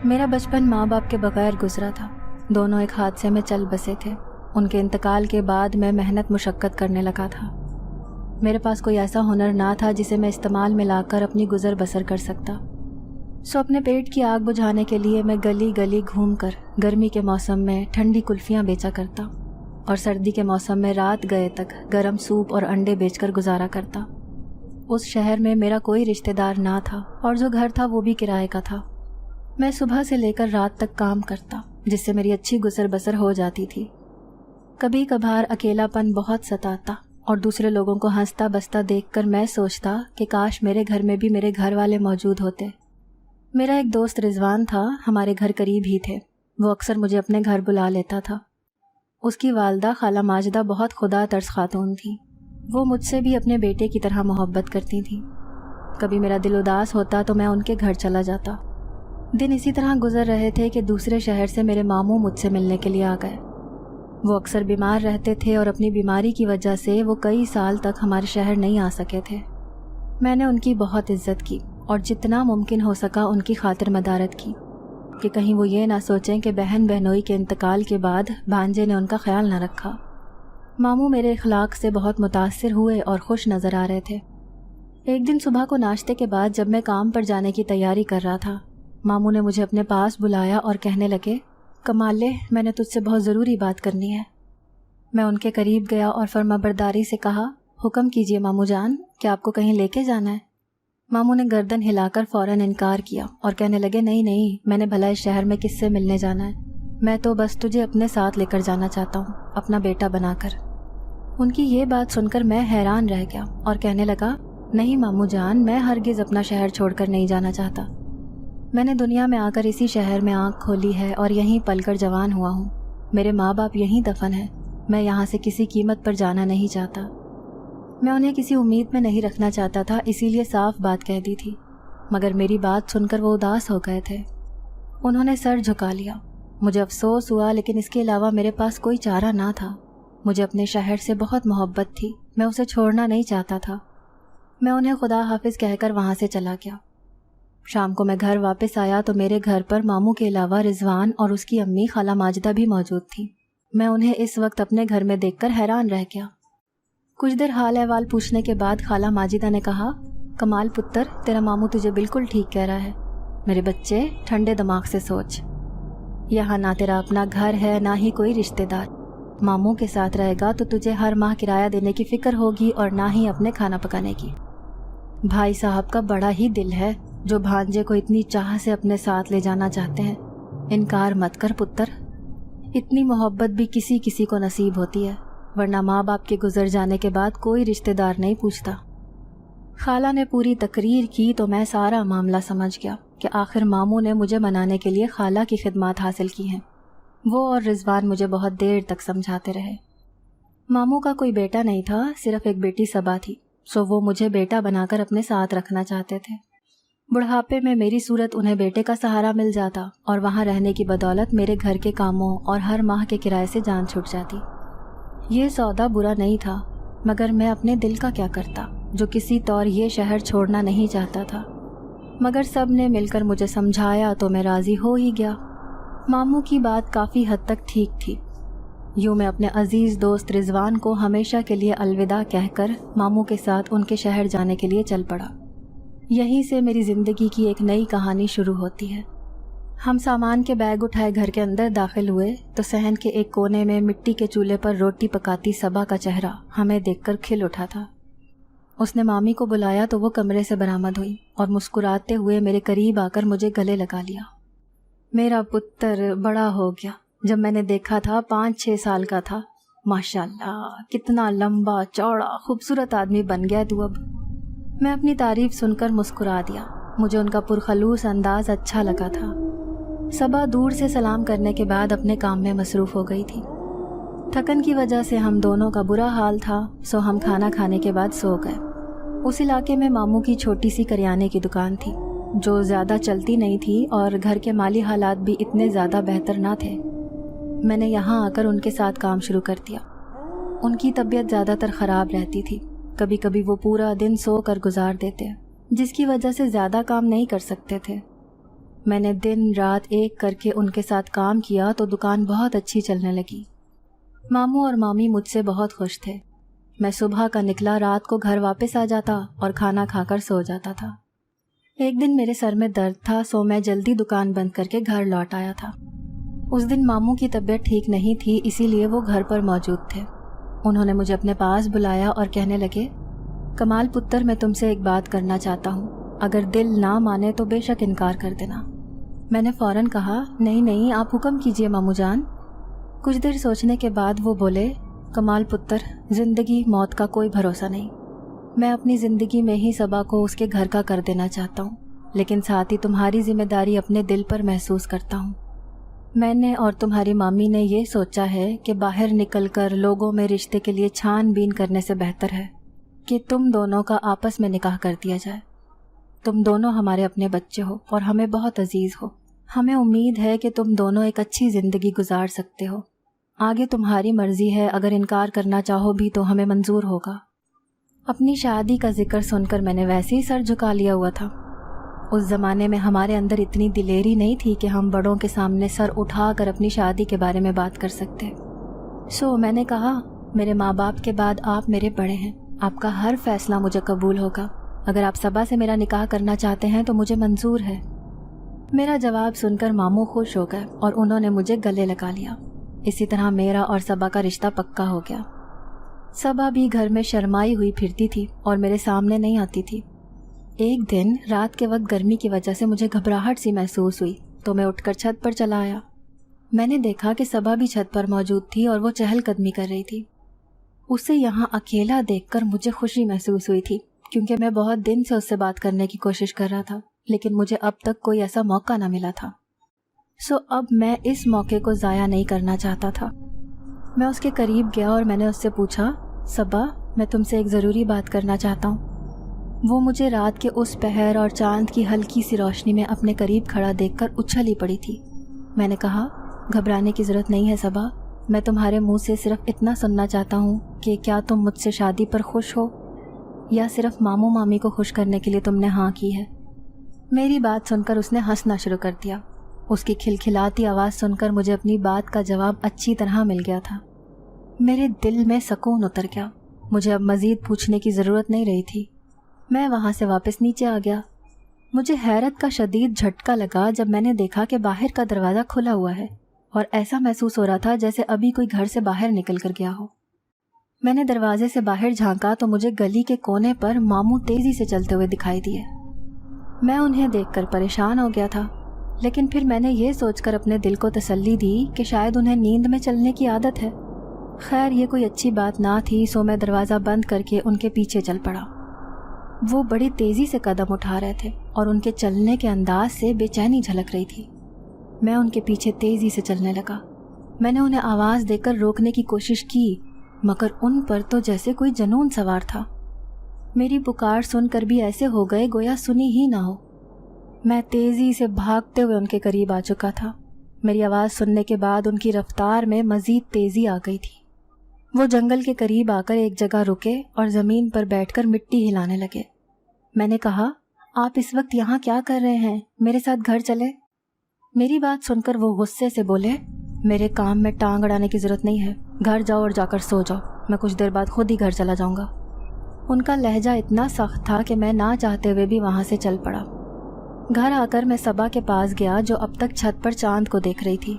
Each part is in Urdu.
میرا بچپن ماں باپ کے بغیر گزرا تھا۔ دونوں ایک حادثے میں چل بسے تھے۔ ان کے انتقال کے بعد میں محنت مشقت کرنے لگا تھا۔ میرے پاس کوئی ایسا ہنر نہ تھا جسے میں استعمال میں لا کر اپنی گزر بسر کر سکتا۔ اپنے پیٹ کی آگ بجھانے کے لیے میں گلی گلی گھوم کر گرمی کے موسم میں ٹھنڈی کلفیاں بیچا کرتا اور سردی کے موسم میں رات گئے تک گرم سوپ اور انڈے بیچ کر گزارا کرتا۔ اس شہر میں میرا کوئی رشتہ دار نہ تھا اور جو گھر تھا وہ بھی کرائے کا تھا۔ میں صبح سے لے کر رات تک کام کرتا جس سے میری اچھی گزر بسر ہو جاتی تھی۔ کبھی کبھار اکیلا پن بہت ستاتا اور دوسرے لوگوں کو ہنستا بستا دیکھ کر میں سوچتا کہ کاش میرے گھر میں بھی میرے گھر والے موجود ہوتے۔ میرا ایک دوست رضوان تھا، ہمارے گھر قریب ہی تھے۔ وہ اکثر مجھے اپنے گھر بلا لیتا تھا۔ اس کی والدہ خالہ ماجدہ بہت خدا ترس خاتون تھی۔ وہ مجھ سے بھی اپنے بیٹے کی طرح محبت کرتی تھیں۔ کبھی میرا دل اداس ہوتا تو میں ان کے گھر چلا جاتا۔ دن اسی طرح گزر رہے تھے کہ دوسرے شہر سے میرے ماموں مجھ سے ملنے کے لیے آ گئے۔ وہ اکثر بیمار رہتے تھے اور اپنی بیماری کی وجہ سے وہ کئی سال تک ہمارے شہر نہیں آ سکے تھے۔ میں نے ان کی بہت عزت کی اور جتنا ممکن ہو سکا ان کی خاطر مدارت کی کہ کہیں وہ یہ نہ سوچیں کہ بہن بہنوئی کے انتقال کے بعد بھانجے نے ان کا خیال نہ رکھا۔ ماموں میرے اخلاق سے بہت متاثر ہوئے اور خوش نظر آ رہے تھے۔ ایک دن صبح کو ناشتے کے بعد جب میں کام پر جانے کی تیاری کر رہا تھا، ماموں نے مجھے اپنے پاس بلایا اور کہنے لگے، کمالے، میں نے تجھ سے بہت ضروری بات کرنی ہے۔ میں ان کے قریب گیا اور فرما برداری سے کہا، حکم کیجیے ماموں جان، کیا آپ کو کہیں لے کے جانا ہے؟ ماموں نے گردن ہلا کر فوراً انکار کیا اور کہنے لگے، نہیں، میں نے بھلا اس شہر میں کس سے ملنے جانا ہے؟ میں تو بس تجھے اپنے ساتھ لے کر جانا چاہتا ہوں، اپنا بیٹا بنا کر۔ ان کی یہ بات سن کر میں حیران رہ گیا اور کہنے لگا، نہیں ماموں جان، میں ہرگز اپنا شہر چھوڑ کر نہیں جانا چاہتا۔ میں نے دنیا میں آ کر اسی شہر میں آنکھ کھولی ہے اور یہیں پل کر جوان ہوا ہوں۔ میرے ماں باپ یہیں دفن ہیں۔ میں یہاں سے کسی قیمت پر جانا نہیں چاہتا۔ میں انہیں کسی امید میں نہیں رکھنا چاہتا تھا، اسی لیے صاف بات کہہ دی تھی، مگر میری بات سن کر وہ اداس ہو گئے تھے۔ انہوں نے سر جھکا لیا۔ مجھے افسوس ہوا، لیکن اس کے علاوہ میرے پاس کوئی چارہ نہ تھا۔ مجھے اپنے شہر سے بہت محبت تھی، میں اسے چھوڑنا نہیں چاہتا تھا۔ میں انہیں خدا حافظ کہہ کر وہاں سے چلا گیا۔ شام کو میں گھر واپس آیا تو میرے گھر پر ماموں کے علاوہ رضوان اور اس کی امی خالہ ماجدہ بھی موجود تھی۔ میں انہیں اس وقت اپنے گھر میں دیکھ کر حیران رہ گیا۔ کچھ دیر حال احوال پوچھنے کے بعد خالہ ماجدہ نے کہا، کمال پتر، تیرا ماموں تجھے بالکل ٹھیک کہہ رہا ہے۔ میرے بچے، ٹھنڈے دماغ سے سوچ۔ یہاں نہ تیرا اپنا گھر ہے نہ ہی کوئی رشتہ دار۔ ماموں کے ساتھ رہے گا تو تجھے ہر ماہ کرایہ دینے کی فکر ہوگی اور نہ ہی اپنے کھانا پکانے کی۔ بھائی صاحب کا بڑا ہی دل ہے جو بھانجے کو اتنی چاہ سے اپنے ساتھ لے جانا چاہتے ہیں۔ انکار مت کر پتر، اتنی محبت بھی کسی کسی کو نصیب ہوتی ہے، ورنہ ماں باپ کے گزر جانے کے بعد کوئی رشتہ دار نہیں پوچھتا۔ خالہ نے پوری تقریر کی تو میں سارا معاملہ سمجھ گیا کہ آخر ماموں نے مجھے منانے کے لیے خالہ کی خدمات حاصل کی ہیں۔ وہ اور رضوان مجھے بہت دیر تک سمجھاتے رہے۔ ماموں کا کوئی بیٹا نہیں تھا، صرف ایک بیٹی صبا تھی، سو وہ مجھے بیٹا بنا کر اپنے ساتھ رکھنا چاہتے تھے۔ بڑھاپے میں میری صورت انہیں بیٹے کا سہارا مل جاتا اور وہاں رہنے کی بدولت میرے گھر کے کاموں اور ہر ماہ کے کرائے سے جان چھٹ جاتی۔ یہ سودا برا نہیں تھا، مگر میں اپنے دل کا کیا کرتا جو کسی طور یہ شہر چھوڑنا نہیں چاہتا تھا۔ مگر سب نے مل کر مجھے سمجھایا تو میں راضی ہو ہی گیا۔ ماموں کی بات کافی حد تک ٹھیک تھی۔ یوں میں اپنے عزیز دوست رضوان کو ہمیشہ کے لیے الوداع کہہ کر ماموں کے ساتھ ان کے شہر جانے کے لیے چل پڑا۔ یہیں سے میری زندگی کی ایک نئی کہانی شروع ہوتی ہے۔ ہم سامان کے بیگ اٹھائے گھر کے اندر داخل ہوئے تو صحن کے ایک کونے میں مٹی کے چولہے پر روٹی پکاتی صبا کا چہرہ ہمیں دیکھ کر کھل اٹھا تھا۔ اس نے مامی کو بلایا تو وہ کمرے سے برآمد ہوئی اور مسکراتے ہوئے میرے قریب آ کر مجھے گلے لگا لیا۔ میرا پتر بڑا ہو گیا۔ جب میں نے دیکھا تھا 5-6 سال کا تھا۔ ماشاءاللہ، کتنا لمبا چوڑا خوبصورت آدمی بن گیا تو اب۔ میں اپنی تعریف سن کر مسکرا دیا۔ مجھے ان کا پرخلوص انداز اچھا لگا تھا۔ صبا دور سے سلام کرنے کے بعد اپنے کام میں مصروف ہو گئی تھی۔ تھکن کی وجہ سے ہم دونوں کا برا حال تھا، سو ہم کھانا کھانے کے بعد سو گئے۔ اس علاقے میں ماموں کی چھوٹی سی کریانے کی دکان تھی جو زیادہ چلتی نہیں تھی اور گھر کے مالی حالات بھی اتنے زیادہ بہتر نہ تھے۔ میں نے یہاں آ کر ان کے ساتھ کام شروع کر دیا۔ ان کی طبیعت زیادہ تر خراب رہتی تھی، کبھی کبھی وہ پورا دن سو کر گزار دیتے، جس کی وجہ سے زیادہ کام نہیں کر سکتے تھے۔ میں نے دن رات ایک کر کے ان کے ساتھ کام کیا تو دکان بہت اچھی چلنے لگی۔ ماموں اور مامی مجھ سے بہت خوش تھے۔ میں صبح کا نکلا رات کو گھر واپس آ جاتا اور کھانا کھا کر سو جاتا تھا۔ ایک دن میرے سر میں درد تھا سو میں جلدی دکان بند کر کے گھر لوٹ آیا تھا۔ اس دن ماموں کی طبیعت ٹھیک نہیں تھی، اسی لیے وہ گھر پر موجود تھے۔ انہوں نے مجھے اپنے پاس بلایا اور کہنے لگے، کمال پتر، میں تم سے ایک بات کرنا چاہتا ہوں، اگر دل نہ مانے تو بے شک انکار کر دینا۔ میں نے فوراً کہا، نہیں آپ حکم کیجئے ماموں جان۔ کچھ دیر سوچنے کے بعد وہ بولے، کمال پتر، زندگی موت کا کوئی بھروسہ نہیں۔ میں اپنی زندگی میں ہی صبا کو اس کے گھر کا کر دینا چاہتا ہوں، لیکن ساتھ ہی تمہاری ذمہ داری اپنے دل پر محسوس کرتا ہوں۔ میں نے اور تمہاری مامی نے یہ سوچا ہے کہ باہر نکل کر لوگوں میں رشتے کے لیے چھان بین کرنے سے بہتر ہے کہ تم دونوں کا آپس میں نکاح کر دیا جائے۔ تم دونوں ہمارے اپنے بچے ہو اور ہمیں بہت عزیز ہو۔ ہمیں امید ہے کہ تم دونوں ایک اچھی زندگی گزار سکتے ہو۔ آگے تمہاری مرضی ہے، اگر انکار کرنا چاہو بھی تو ہمیں منظور ہوگا۔ اپنی شادی کا ذکر سن کر میں نے ویسے ہی سر جھکا لیا ہوا تھا۔ اس زمانے میں ہمارے اندر اتنی دلیری نہیں تھی کہ ہم بڑوں کے سامنے سر اٹھا کر اپنی شادی کے بارے میں بات کر سکتے۔ میں نے کہا، میرے ماں باپ کے بعد آپ میرے بڑے ہیں، آپ کا ہر فیصلہ مجھے قبول ہوگا۔ اگر آپ صبا سے میرا نکاح کرنا چاہتے ہیں تو مجھے منظور ہے۔ میرا جواب سن کر ماموں خوش ہو گئے اور انہوں نے مجھے گلے لگا لیا۔ اسی طرح میرا اور صبا کا رشتہ پکا ہو گیا۔ صبا بھی گھر میں شرمائی ہوئی پھرتی تھی اور میرے سامنے نہیں آتی تھی۔ ایک دن رات کے وقت گرمی کی وجہ سے مجھے گھبراہٹ سی محسوس ہوئی تو میں اٹھ کر چھت پر چلا آیا۔ میں نے دیکھا کہ صبا بھی چھت پر موجود تھی اور وہ چہل قدمی کر رہی تھی۔ اسے یہاں اکیلا دیکھ کر مجھے خوشی محسوس ہوئی تھی، کیونکہ میں بہت دن سے اس سے بات کرنے کی کوشش کر رہا تھا، لیکن مجھے اب تک کوئی ایسا موقع نہ ملا تھا۔ اب میں اس موقع کو ضائع نہیں کرنا چاہتا تھا۔ میں اس کے قریب گیا اور میں نے اس سے پوچھا، صبا، میں تم سے ایک ضروری بات کرنا چاہتا ہوں۔ وہ مجھے رات کے اس پہر اور چاند کی ہلکی سی روشنی میں اپنے قریب کھڑا دیکھ کر اچھل ہی پڑی تھی۔ میں نے کہا، گھبرانے کی ضرورت نہیں ہے صبا، میں تمہارے منہ سے صرف اتنا سننا چاہتا ہوں کہ کیا تم مجھ سے شادی پر خوش ہو یا صرف ماموں مامی کو خوش کرنے کے لیے تم نے ہاں کی ہے۔ میری بات سن کر اس نے ہنسنا شروع کر دیا۔ اس کی کھلکھلاتی آواز سن کر مجھے اپنی بات کا جواب اچھی طرح مل گیا تھا۔ میرے دل میں سکون اتر گیا۔ مجھے اب مزید پوچھنے کی ضرورت نہیں رہی تھی۔ میں وہاں سے واپس نیچے آ گیا۔ مجھے حیرت کا شدید جھٹکا لگا جب میں نے دیکھا کہ باہر کا دروازہ کھلا ہوا ہے اور ایسا محسوس ہو رہا تھا جیسے ابھی کوئی گھر سے باہر نکل کر گیا ہو۔ میں نے دروازے سے باہر جھانکا تو مجھے گلی کے کونے پر ماموں تیزی سے چلتے ہوئے دکھائی دیے۔ میں انہیں دیکھ کر پریشان ہو گیا تھا، لیکن پھر میں نے یہ سوچ کر اپنے دل کو تسلی دی کہ شاید انہیں نیند میں چلنے کی عادت ہے۔ خیر یہ کوئی اچھی بات نہ تھی، سو میں دروازہ بند کر کے ان کے پیچھے چل پڑا۔ وہ بڑی تیزی سے قدم اٹھا رہے تھے اور ان کے چلنے کے انداز سے بے چینی جھلک رہی تھی۔ میں ان کے پیچھے تیزی سے چلنے لگا۔ میں نے انہیں آواز دے کر روکنے کی کوشش کی، مگر ان پر تو جیسے کوئی جنون سوار تھا۔ میری پکار سن کر بھی ایسے ہو گئے گویا سنی ہی نہ ہو۔ میں تیزی سے بھاگتے ہوئے ان کے قریب آ چکا تھا۔ میری آواز سننے کے بعد ان کی رفتار میں مزید تیزی آ گئی تھی۔ وہ جنگل کے قریب آ کر ایک جگہ رکے اور زمین پر بیٹھ کر مٹی ہلانے لگے۔ میں نے کہا، آپ اس وقت یہاں کیا کر رہے ہیں؟ میرے ساتھ گھر چلے۔ میری بات سن کر وہ غصے سے بولے، میرے کام میں ٹانگ اڑانے کی ضرورت نہیں ہے، گھر جاؤ اور جا کر سو جاؤ، میں کچھ دیر بعد خود ہی گھر چلا جاؤں گا۔ ان کا لہجہ اتنا سخت تھا کہ میں نہ چاہتے ہوئے بھی وہاں سے چل پڑا۔ گھر آ کر میں صبا کے پاس گیا جو اب تک چھت پر چاند کو دیکھ رہی تھی۔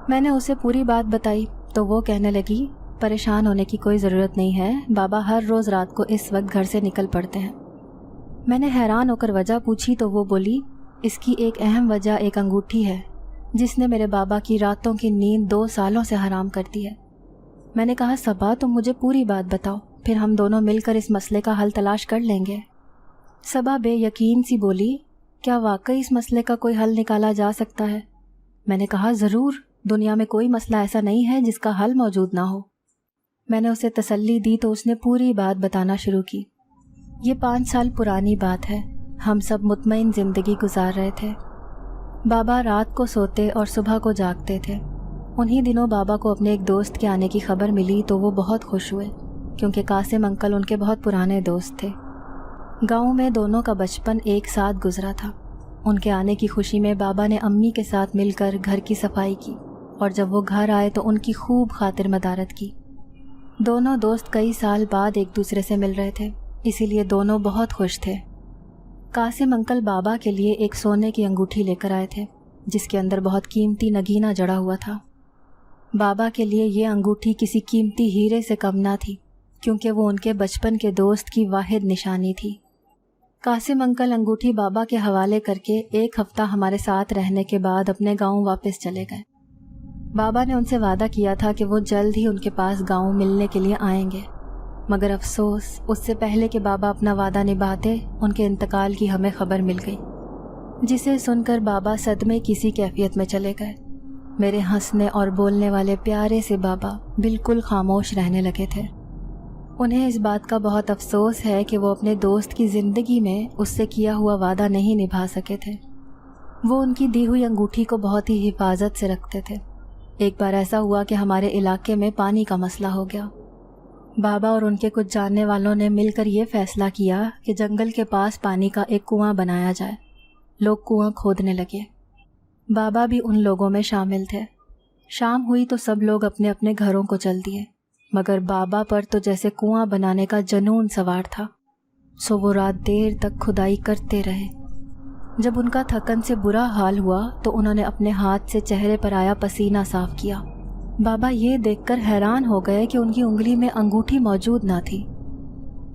میں نے اسے پوری بات بتائی تو وہ کہنے لگی، پریشان ہونے کی کوئی ضرورت نہیں ہے، بابا ہر روز رات کو اس وقت گھر سے نکل پڑتے ہیں۔ میں نے حیران ہو کر وجہ پوچھی تو وہ بولی، اس کی ایک اہم وجہ ایک انگوٹھی ہے جس نے میرے بابا کی راتوں کی نیند 2 سالوں سے حرام کر دی ہے۔ میں نے کہا، صبا تم مجھے پوری بات بتاؤ، پھر ہم دونوں مل کر اس مسئلے کا حل تلاش کر لیں گے۔ صبا بے یقین سی بولی، کیا واقعی اس مسئلے کا کوئی حل نکالا جا سکتا ہے؟ میں نے کہا، ضرور، دنیا میں کوئی مسئلہ ایسا نہیں ہے جس کا حل موجود نہ ہو۔ میں نے اسے تسلی دی تو اس نے پوری بات بتانا شروع کی۔ یہ 5 سال پرانی بات ہے، ہم سب مطمئن زندگی گزار رہے تھے۔ بابا رات کو سوتے اور صبح کو جاگتے تھے۔ انہی دنوں بابا کو اپنے ایک دوست کے آنے کی خبر ملی تو وہ بہت خوش ہوئے، کیونکہ قاسم انکل ان کے بہت پرانے دوست تھے۔ گاؤں میں دونوں کا بچپن ایک ساتھ گزرا تھا۔ ان کے آنے کی خوشی میں بابا نے امی کے ساتھ مل کر گھر کی صفائی کی اور جب وہ گھر آئے تو ان کی خوب خاطر مدارت کی۔ دونوں دوست کئی سال بعد ایک دوسرے سے مل رہے تھے، اسی لیے دونوں بہت خوش تھے۔ قاسم انکل بابا کے لیے ایک سونے کی انگوٹھی لے کر آئے تھے جس کے اندر بہت قیمتی نگینہ جڑا ہوا تھا۔ بابا کے لیے یہ انگوٹھی کسی قیمتی ہیرے سے کم نہ تھی کیونکہ وہ ان کے بچپن کے دوست کی واحد نشانی تھی۔ قاسم انکل انگوٹھی بابا کے حوالے کر کے ایک ہفتہ ہمارے ساتھ رہنے کے بعد اپنے گاؤں واپس چلے گئے۔ بابا نے ان سے وعدہ کیا تھا کہ وہ جلد ہی ان کے پاس گاؤں ملنے کے لیے آئیں گے، مگر افسوس اس سے پہلے کہ بابا اپنا وعدہ نبھاتے ان کے انتقال کی ہمیں خبر مل گئی، جسے سن کر بابا صدمے کی سی کیفیت میں چلے گئے۔ میرے ہنسنے اور بولنے والے پیارے سے بابا بالکل خاموش رہنے لگے تھے۔ انہیں اس بات کا بہت افسوس ہے کہ وہ اپنے دوست کی زندگی میں اس سے کیا ہوا وعدہ نہیں نبھا سکے تھے۔ وہ ان کی دی ہوئی انگوٹھی کو بہت ہی حفاظت سے رکھتے تھے۔ ایک بار ایسا ہوا کہ ہمارے علاقے میں پانی کا مسئلہ ہو گیا۔ بابا اور ان کے کچھ جاننے والوں نے مل کر یہ فیصلہ کیا کہ جنگل کے پاس پانی کا ایک کنواں بنایا جائے۔ لوگ کنواں کھودنے لگے۔ بابا بھی ان لوگوں میں شامل تھے۔ شام ہوئی تو سب لوگ اپنے اپنے گھروں کو چل دیے، مگر بابا پر تو جیسے کنواں بنانے کا جنون سوار تھا، سو وہ رات دیر تک کھدائی کرتے رہے۔ جب ان کا تھکن سے برا حال ہوا تو انہوں نے اپنے ہاتھ سے چہرے پر آیا پسینہ صاف کیا۔ بابا یہ دیکھ کر حیران ہو گئے کہ ان کی انگلی میں انگوٹھی موجود نہ تھی۔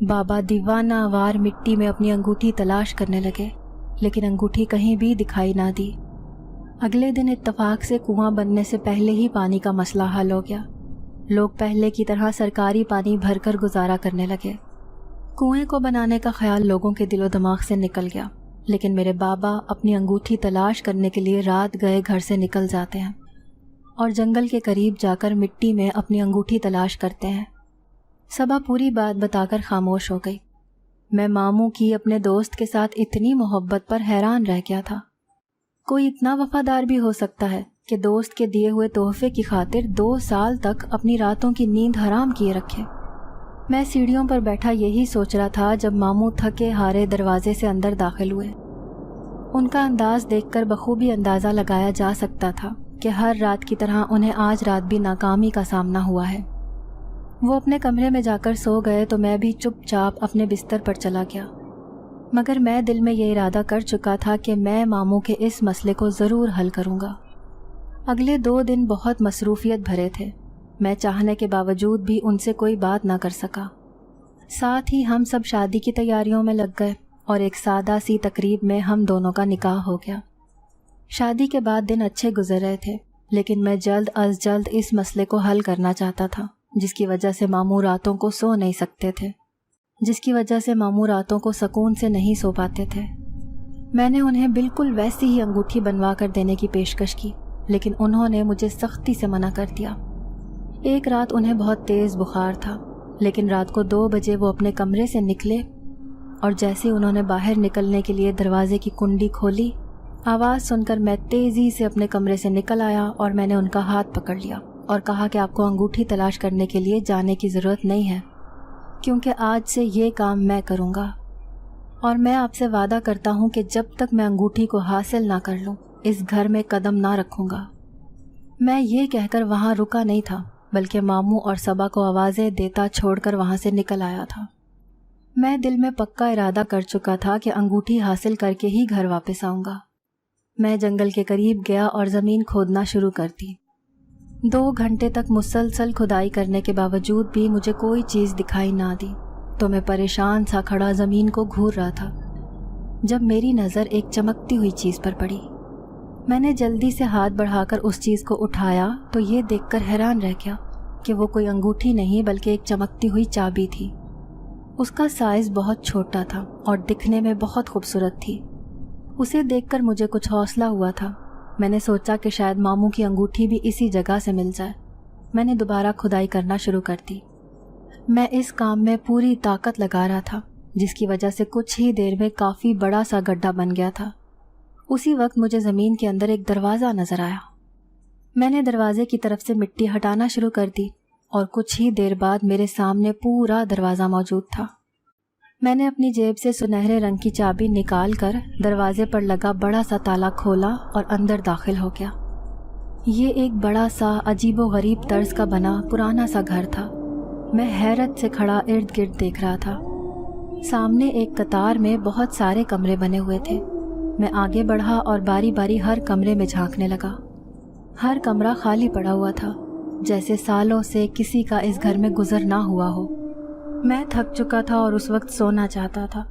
بابا دیوانہ وار مٹی میں اپنی انگوٹھی تلاش کرنے لگے، لیکن انگوٹھی کہیں بھی دکھائی نہ دی۔ اگلے دن اتفاق سے کنواں بننے سے پہلے ہی پانی کا مسئلہ حل ہو گیا۔ لوگ پہلے کی طرح سرکاری پانی بھر کر گزارا کرنے لگے۔ کنویں کو بنانے کا خیال لوگوں کے دل و دماغ سے نکل گیا، لیکن میرے بابا اپنی انگوٹھی تلاش کرنے کے لیے رات گئے گھر سے نکل جاتے ہیں اور جنگل کے قریب جا کر مٹی میں اپنی انگوٹھی تلاش کرتے ہیں۔ صبا پوری بات بتا کر خاموش ہو گئی۔ میں ماموں کی اپنے دوست کے ساتھ اتنی محبت پر حیران رہ گیا تھا۔ کوئی اتنا وفادار بھی ہو سکتا ہے کہ دوست کے دیے ہوئے تحفے کی خاطر 2 سال تک اپنی راتوں کی نیند حرام کیے رکھے۔ میں سیڑھیوں پر بیٹھا یہی سوچ رہا تھا جب ماموں تھکے ہارے دروازے سے اندر داخل ہوئے۔ ان کا انداز دیکھ کر بخوبی اندازہ لگایا جا سکتا تھا کہ ہر رات کی طرح انہیں آج رات بھی ناکامی کا سامنا ہوا ہے۔ وہ اپنے کمرے میں جا کر سو گئے تو میں بھی چپ چاپ اپنے بستر پر چلا گیا، مگر میں دل میں یہ ارادہ کر چکا تھا کہ میں ماموں کے اس مسئلے کو ضرور حل کروں گا۔ اگلے 2 دن بہت مصروفیت بھرے تھے۔ میں چاہنے کے باوجود بھی ان سے کوئی بات نہ کر سکا۔ ساتھ ہی ہم سب شادی کی تیاریوں میں لگ گئے اور ایک سادہ سی تقریب میں ہم دونوں کا نکاح ہو گیا۔ شادی کے بعد دن اچھے گزر رہے تھے، لیکن میں جلد از جلد اس مسئلے کو حل کرنا چاہتا تھا، جس کی وجہ سے ماموں راتوں کو سو نہیں سکتے تھے، جس کی وجہ سے ماموں راتوں کو سکون سے نہیں سو پاتے تھے۔ میں نے انہیں بالکل ویسی ہی انگوٹھی بنوا کر دینے کی پیشکش کی، لیکن انہوں نے مجھے سختی سے منع کر دیا۔ ایک رات انہیں بہت تیز بخار تھا، لیکن رات کو 2 بجے وہ اپنے کمرے سے نکلے اور جیسے انہوں نے باہر نکلنے کے لیے دروازے کی کنڈی کھولی، آواز سن کر میں تیزی سے اپنے کمرے سے نکل آیا اور میں نے ان کا ہاتھ پکڑ لیا اور کہا کہ آپ کو انگوٹھی تلاش کرنے کے لیے جانے کی ضرورت نہیں ہے، کیونکہ آج سے یہ کام میں کروں گا، اور میں آپ سے وعدہ کرتا ہوں کہ جب تک میں انگوٹھی کو حاصل نہ کر لوں اس گھر میں قدم نہ رکھوں گا۔ میں یہ کہہ کر وہاں رکا نہیں تھا، بلکہ ماموں اور صبا کو آوازیں دیتا چھوڑ کر وہاں سے نکل آیا تھا۔ میں دل میں پکا ارادہ کر چکا تھا کہ انگوٹھی حاصل کر کے ہی گھر واپس آؤں گا۔ میں جنگل کے قریب گیا اور زمین کھودنا شروع کر دی۔ 2 گھنٹے تک مسلسل کھدائی کرنے کے باوجود بھی مجھے کوئی چیز دکھائی نہ دی، تو میں پریشان سا کھڑا زمین کو گھور رہا تھا، جب میری نظر ایک چمکتی ہوئی چیز پر پڑی۔ میں نے جلدی سے ہاتھ بڑھا کر اس چیز کو اٹھایا تو یہ دیکھ کر حیران رہ گیا کہ وہ کوئی انگوٹھی نہیں بلکہ ایک چمکتی ہوئی چابی تھی۔ اس کا سائز بہت چھوٹا تھا اور دکھنے میں بہت خوبصورت تھی۔ اسے دیکھ کر مجھے کچھ حوصلہ ہوا تھا۔ میں نے سوچا کہ شاید ماموں کی انگوٹھی بھی اسی جگہ سے مل جائے۔ میں نے دوبارہ کھدائی کرنا شروع کر دی۔ میں اس کام میں پوری طاقت لگا رہا تھا، جس کی وجہ سے کچھ ہی دیر میں کافی بڑا سا گڈھا بن گیا تھا۔ اسی وقت مجھے زمین کے اندر ایک دروازہ نظر آیا۔ میں نے دروازے کی طرف سے مٹی ہٹانا شروع کر دی اور کچھ ہی دیر بعد میرے سامنے پورا دروازہ موجود تھا۔ میں نے اپنی جیب سے سنہرے رنگ کی چابی نکال کر دروازے پر لگا بڑا سا تالا کھولا اور اندر داخل ہو گیا۔ یہ ایک بڑا سا عجیب و غریب طرز کا بنا پرانا سا گھر تھا۔ میں حیرت سے کھڑا ارد گرد دیکھ رہا تھا۔ سامنے ایک قطار میں بہت سارے کمرے بنے ہوئے تھے۔ میں آگے بڑھا اور باری باری ہر کمرے میں جھانکنے لگا۔ ہر کمرہ خالی پڑا ہوا تھا، جیسے سالوں سے کسی کا اس گھر میں گزر نہ ہوا ہو۔ میں تھک چکا تھا اور اس وقت سونا چاہتا تھا۔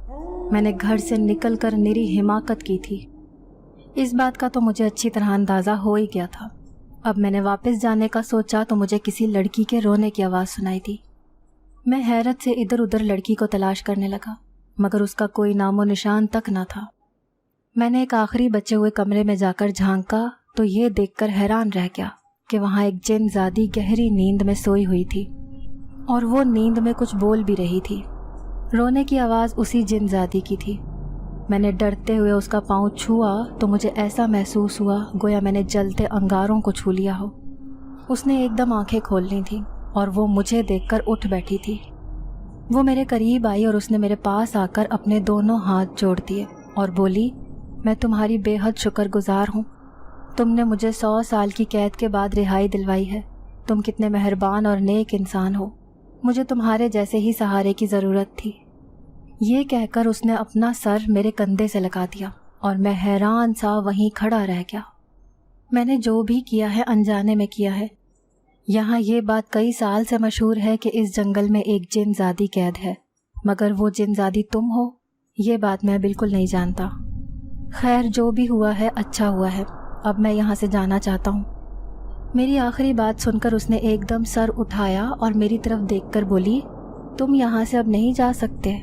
میں نے گھر سے نکل کر نری حماقت کی تھی۔ اس بات کا تو مجھے اچھی طرح اندازہ ہو ہی گیا تھا۔ اب میں نے واپس جانے کا سوچا تو مجھے کسی لڑکی کے رونے کی آواز سنائی دی۔ میں حیرت سے ادھر ادھر لڑکی کو تلاش کرنے لگا، مگر اس کا کوئی نام و نشان تک نہ تھا۔ میں نے ایک آخری بچے ہوئے کمرے میں جا کر جھانکا تو یہ دیکھ کر حیران رہ گیا کہ وہاں ایک جن زادی گہری نیند میں سوئی ہوئی تھی، اور وہ نیند میں کچھ بول بھی رہی تھی۔ رونے کی آواز اسی جن زادی کی تھی۔ میں نے ڈرتے ہوئے اس کا پاؤں چھوا تو مجھے ایسا محسوس ہوا گویا میں نے جلتے انگاروں کو چھو لیا ہو۔ اس نے ایک دم آنکھیں کھول لی تھیں اور وہ مجھے دیکھ کر اٹھ بیٹھی تھی۔ وہ میرے قریب آئی اور اس نے میرے پاس آ کر اپنے دونوں ہاتھ جوڑ دیے اور بولی، میں تمہاری بے حد شکر گزار ہوں۔ تم نے مجھے 100 سال کی قید کے بعد رہائی دلوائی ہے۔ تم کتنے مہربان اور نیک انسان ہو۔ مجھے تمہارے جیسے ہی سہارے کی ضرورت تھی۔ یہ کہہ کر اس نے اپنا سر میرے کندھے سے لگا دیا اور میں حیران سا وہیں کھڑا رہ گیا۔ میں نے جو بھی کیا ہے انجانے میں کیا ہے۔ یہاں یہ بات کئی سال سے مشہور ہے کہ اس جنگل میں ایک جن زادی قید ہے، مگر وہ جن زادی تم ہو، یہ بات میں بالکل نہیں جانتا۔ خیر، جو بھی ہوا ہے اچھا ہوا ہے۔ اب میں یہاں سے جانا چاہتا ہوں۔ میری آخری بات سن کر اس نے ایک دم سر اٹھایا اور میری طرف دیکھ کر بولی، تم یہاں سے اب نہیں جا سکتے۔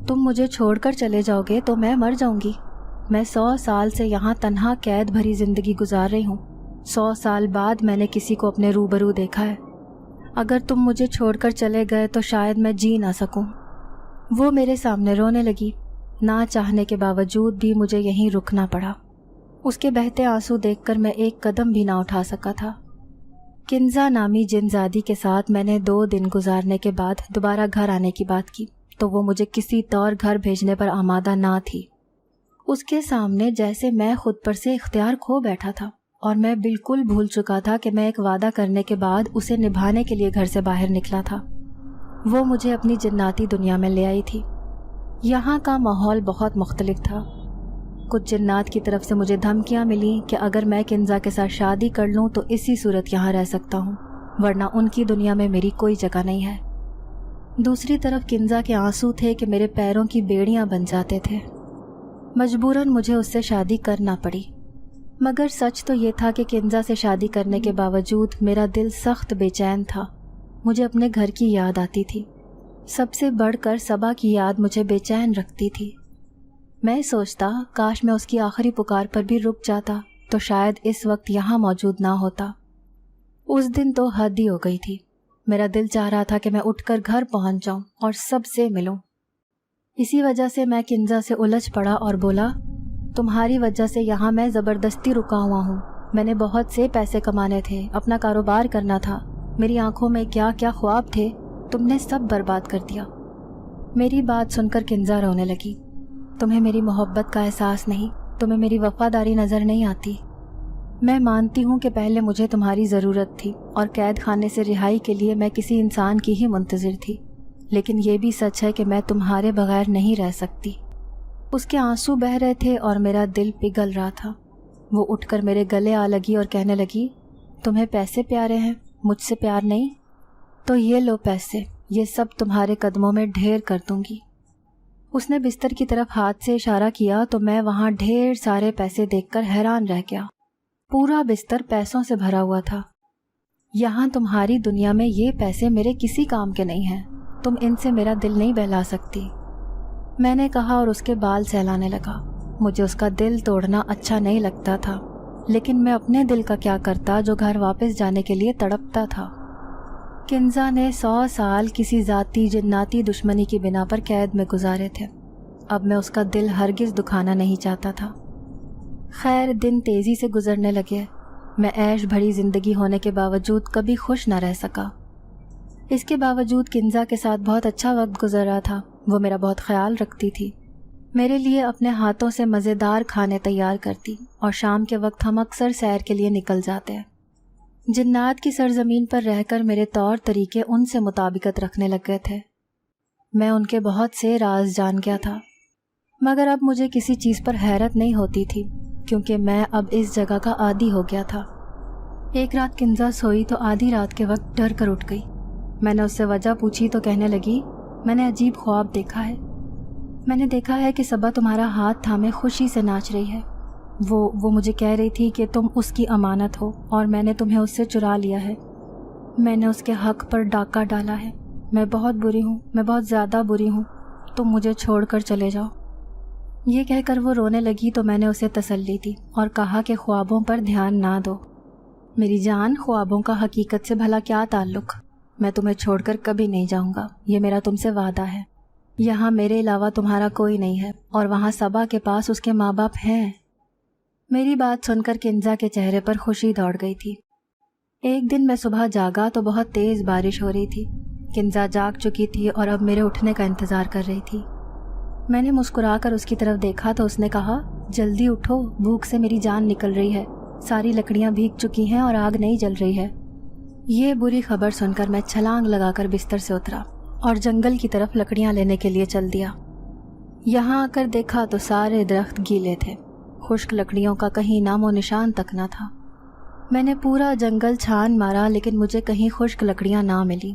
تم مجھے چھوڑ کر چلے جاؤ گے تو میں مر جاؤں گی۔ میں 100 سال سے یہاں تنہا قید بھری زندگی گزار رہی ہوں۔ 100 سال بعد میں نے کسی کو اپنے روبرو دیکھا ہے۔ اگر تم مجھے چھوڑ کر چلے گئے تو شاید میں جی نہ سکوں۔ وہ میرے سامنے رونے لگی۔ نہ چاہنے کے باوجود بھی مجھے یہیں رکنا پڑا۔ اس کے بہتے آنسو دیکھ کر میں ایک قدم بھی نہ اٹھا سکا تھا۔ کنزا نامی جن زادی کے ساتھ میں نے 2 دن گزارنے کے بعد دوبارہ گھر آنے کی بات کی تو وہ مجھے کسی طور گھر بھیجنے پر آمادہ نہ تھی۔ اس کے سامنے جیسے میں خود پر سے اختیار کھو بیٹھا تھا اور میں بالکل بھول چکا تھا کہ میں ایک وعدہ کرنے کے بعد اسے نبھانے کے لیے گھر سے باہر نکلا تھا۔ وہ مجھے اپنی جناتی دنیا میں لے آئی تھی۔ یہاں کا ماحول بہت مختلف تھا۔ کچھ جنات کی طرف سے مجھے دھمکیاں ملیں کہ اگر میں کنزا کے ساتھ شادی کر لوں تو اسی صورت یہاں رہ سکتا ہوں، ورنہ ان کی دنیا میں میری کوئی جگہ نہیں ہے۔ دوسری طرف کنزا کے آنسو تھے کہ میرے پیروں کی بیڑیاں بن جاتے تھے۔ مجبوراً مجھے اس سے شادی کرنا پڑی، مگر سچ تو یہ تھا کہ کنزا سے شادی کرنے کے باوجود میرا دل سخت بے چین تھا۔ مجھے اپنے گھر کی یاد آتی تھی۔ سب سے بڑھ کر صبا کی یاد مجھے بے چین رکھتی تھی۔ میں سوچتا کاش میں اس کی آخری پکار پر بھی رک جاتا تو شاید اس وقت یہاں موجود نہ ہوتا۔ اس دن تو حد ہی ہو گئی تھی۔ میرا دل چاہ رہا تھا کہ میں اٹھ کر گھر پہنچ جاؤں اور سب سے ملوں۔ اسی وجہ سے میں کنزا سے الجھ پڑا اور بولا، تمہاری وجہ سے یہاں میں زبردستی رکا ہوا ہوں۔ میں نے بہت سے پیسے کمانے تھے، اپنا کاروبار کرنا تھا، میری آنکھوں میں کیا کیا خواب تھے، تم نے سب برباد کر دیا۔ میری بات سن کر کنزا رونے لگی۔ تمہیں میری محبت کا احساس نہیں، تمہیں میری وفاداری نظر نہیں آتی۔ میں مانتی ہوں کہ پہلے مجھے تمہاری ضرورت تھی اور قید خانے سے رہائی کے لیے میں کسی انسان کی ہی منتظر تھی، لیکن یہ بھی سچ ہے کہ میں تمہارے بغیر نہیں رہ سکتی۔ اس کے آنسو بہہ رہے تھے اور میرا دل پگھل رہا تھا۔ وہ اٹھ کر میرے گلے آ لگی اور کہنے لگی، تمہیں پیسے پیارے ہیں، مجھ سے پیار نہیں؟ تو یہ لو پیسے، یہ سب تمہارے قدموں میں ڈھیر کر دوں گی۔ اس نے بستر کی طرف ہاتھ سے اشارہ کیا تو میں وہاں ڈھیر سارے پیسے دیکھ کر حیران رہ گیا۔ پورا بستر پیسوں سے بھرا ہوا تھا۔ یہاں تمہاری دنیا میں یہ پیسے میرے کسی کام کے نہیں ہیں، تم ان سے میرا دل نہیں بہلا سکتی، میں نے کہا اور اس کے بال سہلانے لگا۔ مجھے اس کا دل توڑنا اچھا نہیں لگتا تھا، لیکن میں اپنے دل کا کیا کرتا جو گھر واپس جانے کے لیے تڑپتا تھا۔ کنزا نے 100 سال کسی ذاتی جناتی دشمنی کی بنا پر قید میں گزارے تھے۔ اب میں اس کا دل ہرگز دکھانا نہیں چاہتا تھا۔ خیر، دن تیزی سے گزرنے لگے۔ میں عیش بھری زندگی ہونے کے باوجود کبھی خوش نہ رہ سکا۔ اس کے باوجود کنزا کے ساتھ بہت اچھا وقت گزر رہا تھا۔ وہ میرا بہت خیال رکھتی تھی، میرے لیے اپنے ہاتھوں سے مزیدار کھانے تیار کرتی، اور شام کے وقت ہم اکثر سیر کے لیے نکل جاتے۔ جنات کی سرزمین پر رہ کر میرے طور طریقے ان سے مطابقت رکھنے لگ گئے تھے۔ میں ان کے بہت سے راز جان گیا تھا، مگر اب مجھے کسی چیز پر حیرت نہیں ہوتی تھی، کیونکہ میں اب اس جگہ کا عادی ہو گیا تھا۔ ایک رات کنزا سوئی تو آدھی رات کے وقت ڈر کر اٹھ گئی۔ میں نے اس سے وجہ پوچھی تو کہنے لگی، میں نے عجیب خواب دیکھا ہے۔ میں نے دیکھا ہے کہ صبا تمہارا ہاتھ تھامے خوشی سے ناچ رہی ہے۔ وہ مجھے کہہ رہی تھی کہ تم اس کی امانت ہو اور میں نے تمہیں اس سے چرا لیا ہے۔ میں نے اس کے حق پر ڈاکہ ڈالا ہے۔ میں بہت بری ہوں، میں بہت زیادہ بری ہوں، تم مجھے چھوڑ کر چلے جاؤ۔ یہ کہہ کر وہ رونے لگی تو میں نے اسے تسلی دی اور کہا کہ خوابوں پر دھیان نہ دو۔ میری جان، خوابوں کا حقیقت سے بھلا کیا تعلق؟ میں تمہیں چھوڑ کر کبھی نہیں جاؤں گا، یہ میرا تم سے وعدہ ہے۔ یہاں میرے علاوہ تمہارا کوئی نہیں ہے، اور وہاں صبا کے پاس اس کے ماں باپ ہیں۔ میری بات سن کر کنزا کے چہرے پر خوشی دوڑ گئی تھی۔ ایک دن میں صبح جاگا تو بہت تیز بارش ہو رہی تھی۔ کنزا جاگ چکی تھی اور اب میرے اٹھنے کا انتظار کر رہی تھی۔ میں نے مسکرا کر اس کی طرف دیکھا تو اس نے کہا، جلدی اٹھو، بھوک سے میری جان نکل رہی ہے، ساری لکڑیاں بھیگ چکی ہیں اور آگ نہیں جل رہی ہے۔ یہ بری خبر سن کر میں چھلانگ لگا کر بستر سے اترا اور جنگل کی طرف لکڑیاں لینے کے لیے چل دیا۔ یہاں آ کر دیکھا تو سارے درخت گیلے تھے، خشک لکڑیوں کا کہیں نام و نشان تک نہ تھا۔ میں نے پورا جنگل چھان مارا لیکن مجھے کہیں خشک لکڑیاں نہ ملی۔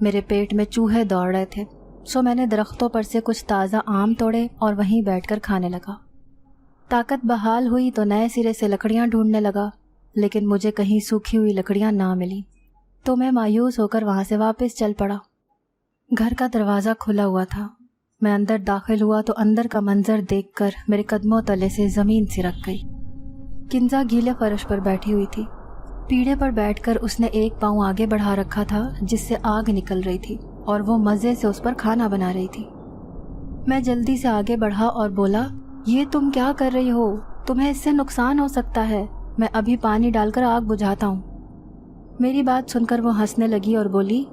میرے پیٹ میں چوہے دوڑ رہے تھے، سو میں نے درختوں پر سے کچھ تازہ آم توڑے اور وہیں بیٹھ کر کھانے لگا۔ طاقت بحال ہوئی تو نئے سرے سے لکڑیاں ڈھونڈنے لگا، لیکن مجھے کہیں سوکھی ہوئی لکڑیاں نہ ملی، تو میں مایوس ہو کر وہاں سے واپس چل پڑا۔ گھر کا دروازہ کھلا ہوا تھا۔ میں اندر داخل ہوا تو اندر کا منظر دیکھ کر میرے قدموں تلے سے زمین سرک گئی۔ کنزا گیلے فرش پر بیٹھی ہوئی تھی۔ پیڑے پر بیٹھ کر اس نے ایک پاؤں آگے بڑھا رکھا تھا جس سے آگ نکل رہی تھی اور وہ مزے سے اس پر کھانا بنا رہی تھی۔ میں جلدی سے آگے بڑھا اور بولا، یہ تم کیا کر رہی ہو؟ تمہیں اس سے نقصان ہو سکتا ہے، میں ابھی پانی ڈال کر آگ بجھاتا ہوں۔ میری بات سن کر وہ ہنسنے لگی اور بولی،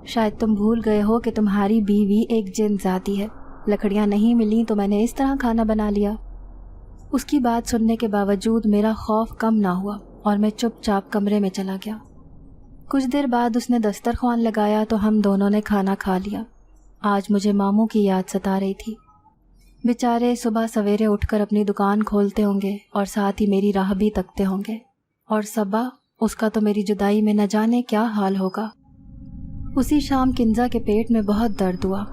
شاید تم بھول گئے ہو کہ تمہاری بیوی ایک جن ذاتی ہے، لکڑیاں نہیں ملیں تو میں نے اس طرح کھانا بنا لیا۔ اس کی بات سننے کے باوجود میرا خوف کم نہ ہوا اور میں چپ چاپ کمرے میں چلا گیا۔ کچھ دیر بعد اس نے دسترخوان لگایا تو ہم دونوں نے کھانا کھا لیا۔ آج مجھے ماموں کی یاد ستا رہی تھی۔ بیچارے صبح سویرے اٹھ کر اپنی دکان کھولتے ہوں گے اور ساتھ ہی میری راہ بھی تکتے ہوں گے، اور صبا، اس کا تو میری جدائی میں نہ جانے کیا حال ہوگا۔ اسی شام کنزا کے پیٹ میں بہت درد ہوا۔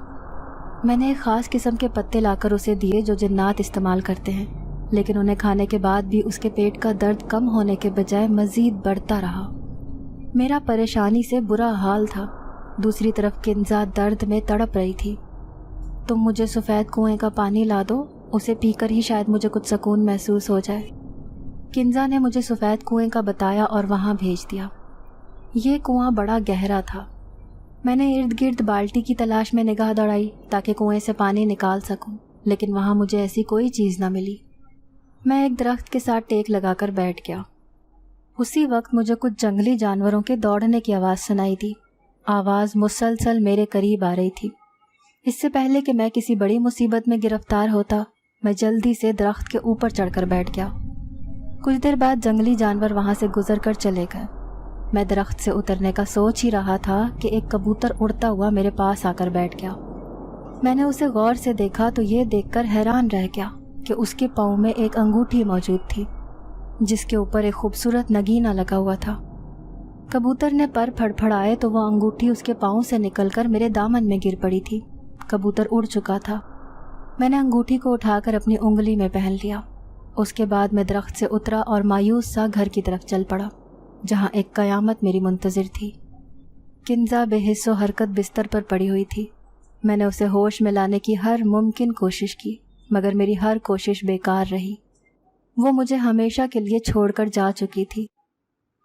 میں نے ایک خاص قسم کے پتے لا کر اسے دیے جو جنات استعمال کرتے ہیں، لیکن انہیں کھانے کے بعد بھی اس کے پیٹ کا درد کم ہونے کے بجائے مزید بڑھتا رہا۔ میرا پریشانی سے برا حال تھا۔ دوسری طرف کنزا درد میں تڑپ رہی تھی۔ تم مجھے سفید کنویں کا پانی لا دو، اسے پی کر ہی شاید مجھے کچھ سکون محسوس ہو جائے۔ کنزا نے مجھے سفید کنویں کا بتایا اور وہاں بھیج دیا۔ یہ کنواں بڑا گہرا تھا۔ میں نے ارد گرد بالٹی کی تلاش میں نگاہ دوڑائی تاکہ کنویں سے پانی نکال سکوں، لیکن وہاں مجھے ایسی کوئی چیز نہ ملی۔ میں ایک درخت کے ساتھ ٹیک لگا کر بیٹھ گیا۔ اسی وقت مجھے کچھ جنگلی جانوروں کے دوڑنے کی آواز سنائی دی۔ آواز مسلسل میرے قریب آ رہی تھی۔ اس سے پہلے کہ میں کسی بڑی مصیبت میں گرفتار ہوتا، میں جلدی سے درخت کے اوپر چڑھ کر بیٹھ گیا۔ کچھ دیر بعد جنگلی جانور وہاں سے گزر کر چلے گئے۔ میں درخت سے اترنے کا سوچ ہی رہا تھا کہ ایک کبوتر اڑتا ہوا میرے پاس آ کر بیٹھ گیا۔ میں نے اسے غور سے دیکھا تو یہ دیکھ کر حیران رہ گیا کہ اس کے پاؤں میں ایک انگوٹھی موجود تھی جس کے اوپر ایک خوبصورت نگینہ لگا ہوا تھا۔ کبوتر نے پر پھڑپھڑائے تو وہ انگوٹھی اس کے پاؤں سے نکل کر میرے دامن میں گر پڑی تھی۔ کبوتر اڑ چکا تھا۔ میں نے انگوٹھی کو اٹھا کر اپنی انگلی میں پہن لیا۔ اس کے بعد میں درخت سے اترا اور مایوس سا گھر کی طرف چل پڑا جہاں ایک قیامت میری منتظر تھی۔ کنزا بے حس و حرکت بستر پر پڑی ہوئی تھی۔ میں نے اسے ہوش میں لانے کی ہر ممکن کوشش کی، مگر میری ہر کوشش بیکار رہی۔ وہ مجھے ہمیشہ کے لیے چھوڑ کر جا چکی تھی۔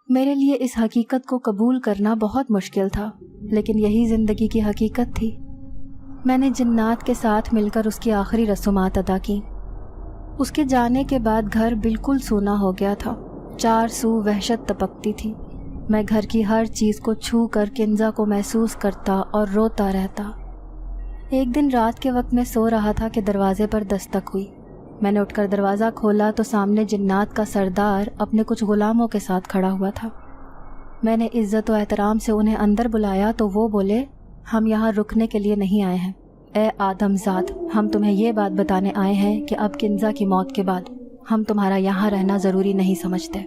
میرے لیے اس حقیقت کو قبول کرنا بہت مشکل تھا، لیکن یہی زندگی کی حقیقت تھی۔ میں نے جنات کے ساتھ مل کر اس کی آخری رسومات ادا کی۔ اس کے جانے کے بعد گھر بالکل سونا ہو گیا تھا۔ چار سو وحشت تپکتی تھی۔ میں گھر کی ہر چیز کو چھو کر کنزا کو محسوس کرتا اور روتا رہتا۔ ایک دن رات کے وقت میں سو رہا تھا کہ دروازے پر دستک ہوئی۔ میں نے اٹھ کر دروازہ کھولا تو سامنے جنات کا سردار اپنے کچھ غلاموں کے ساتھ کھڑا ہوا تھا۔ میں نے عزت و احترام سے انہیں اندر بلایا تو وہ بولے، ہم یہاں رکنے کے لیے نہیں آئے ہیں۔ اے آدم ذات، ہم تمہیں یہ بات بتانے آئے ہیں کہ اب کنزا کی موت کے بعد ہم تمہارا یہاں رہنا ضروری نہیں سمجھتے۔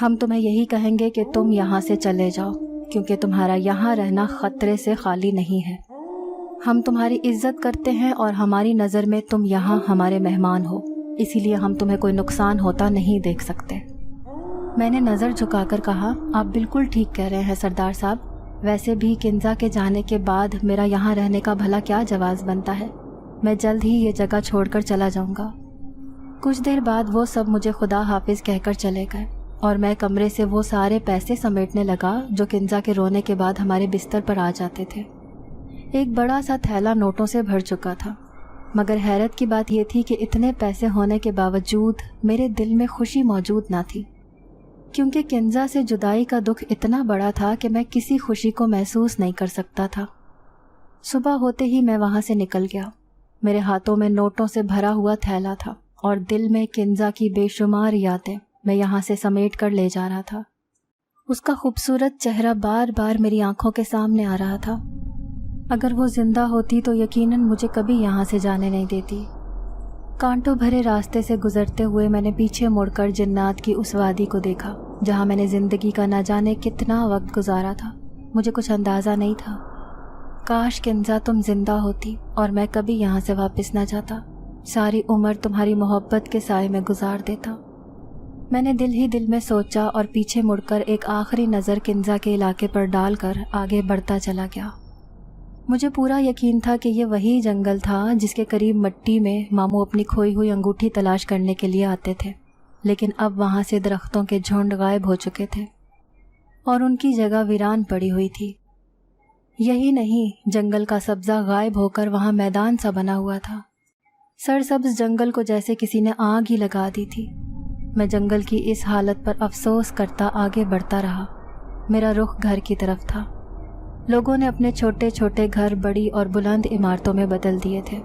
ہم تمہیں یہی کہیں گے کہ تم یہاں سے چلے جاؤ، کیونکہ تمہارا یہاں رہنا خطرے سے خالی نہیں ہے۔ ہم تمہاری عزت کرتے ہیں اور ہماری نظر میں تم یہاں ہمارے مہمان ہو، اسی لیے ہم تمہیں کوئی نقصان ہوتا نہیں دیکھ سکتے۔ میں نے نظر جھکا کر کہا، آپ بالکل ٹھیک کہہ رہے ہیں سردار صاحب، ویسے بھی کنزا کے جانے کے بعد میرا یہاں رہنے کا بھلا کیا جواز بنتا ہے، میں جلد ہی یہ جگہ چھوڑ کر چلا جاؤں گا۔ کچھ دیر بعد وہ سب مجھے خدا حافظ کہہ کر چلے گئے اور میں کمرے سے وہ سارے پیسے سمیٹنے لگا جو کنزا کے رونے کے بعد ہمارے بستر پر آ جاتے تھے۔ ایک بڑا سا تھیلا نوٹوں سے بھر چکا تھا، مگر حیرت کی بات یہ تھی کہ اتنے پیسے ہونے کے باوجود میرے دل میں خوشی موجود نہ تھی، کیونکہ کنزا سے جدائی کا دکھ اتنا بڑا تھا کہ میں کسی خوشی کو محسوس نہیں کر سکتا تھا۔ صبح ہوتے ہی میں وہاں سے نکل گیا۔ میرے ہاتھوں میں نوٹوں سے بھرا ہوا تھیلا تھا اور دل میں کنزا کی بے شمار یادیں میں یہاں سے سمیٹ کر لے جا رہا تھا۔ اس کا خوبصورت چہرہ بار بار میری آنکھوں کے سامنے آ رہا تھا۔ اگر وہ زندہ ہوتی تو یقیناً مجھے کبھی یہاں سے جانے نہیں دیتی۔ کانٹوں بھرے راستے سے گزرتے ہوئے میں نے پیچھے مڑ کر جنات کی اس وادی کو دیکھا جہاں میں نے زندگی کا نہ جانے کتنا وقت گزارا تھا۔ مجھے کچھ اندازہ نہیں تھا۔ کاش کنزا تم زندہ ہوتی اور میں کبھی یہاں سے واپس نہ جاتا، ساری عمر تمہاری محبت کے سائے میں گزار دیتا۔ میں نے دل ہی دل میں سوچا اور پیچھے مڑ کر ایک آخری نظر کنزا کے علاقے پر ڈال کر آگے بڑھتا چلا گیا۔ مجھے پورا یقین تھا کہ یہ وہی جنگل تھا جس کے قریب مٹی میں ماموں اپنی کھوئی ہوئی انگوٹھی تلاش کرنے کے لیے آتے تھے، لیکن اب وہاں سے درختوں کے جھنڈ غائب ہو چکے تھے اور ان کی جگہ ویران پڑی ہوئی تھی۔ یہی نہیں، جنگل کا سبزہ غائب ہو کر وہاں میدان سا بنا ہوا تھا۔ سرسبز جنگل کو جیسے کسی نے آگ ہی لگا دی تھی۔ میں جنگل کی اس حالت پر افسوس کرتا آگے بڑھتا رہا۔ میرا رخ گھر کی طرف تھا۔ لوگوں نے اپنے چھوٹے چھوٹے گھر بڑی اور بلند عمارتوں میں بدل دیے تھے۔